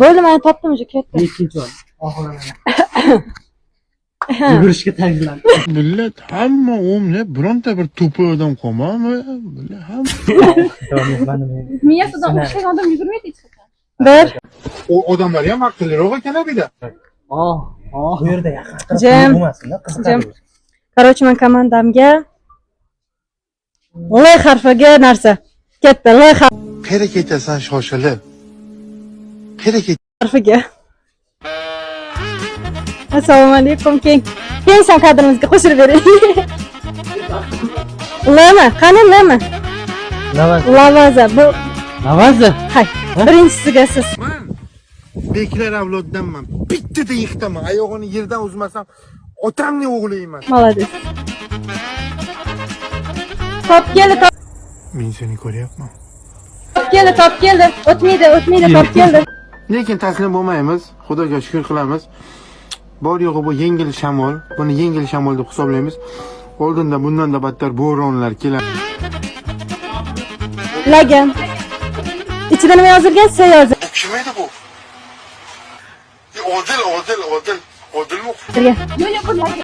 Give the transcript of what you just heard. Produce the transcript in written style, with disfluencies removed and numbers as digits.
Bo'ldi, men topdim уже, ketdi. Ikkinchi ol. Oxirini. Yugurishga tayyorlan. Millat hamma o'mlab bironta bir to'pi odam qolmami? Hamma. Miyasidan o'xshagan odam yugurmaydi hech qachon. Bir. O odamlar ham aqlliroq ekan bu-da. Bu yerda yaqin. Jim. Bo'lmasin-da, qiziqadi. Короче, men komandamga L harfiga narsa. Ketdi, L Qayerga ketasan shoshilib? Qayerga harfiga. Assalomu alaykum, keng kadrimizga qo'shilib bering. Lama, qani lama? Lavaza, bu Navaza. hay. Birinchisiga siz. beklar avloddanman. Bittada yiqitaman. Oyog'ini yerdan uzmasam, otamning o'g'liyman. Молодец. Top keldi, Men seni ko'ryapman. top keldi. O'tmaydi, top keldi. Lekin taslim bo'lmaymiz. Xudoga shukr qilamiz. Bor yo'g'i bu yengil shamol. Buni yengil shamol deb hisoblaymiz. Oldinda bundan-da battar bo'ronlar keladi. Lagan. Ichida nima yozilgan? S yozilgan. Kim edi bu? Odilmi? Birga. Yo'q,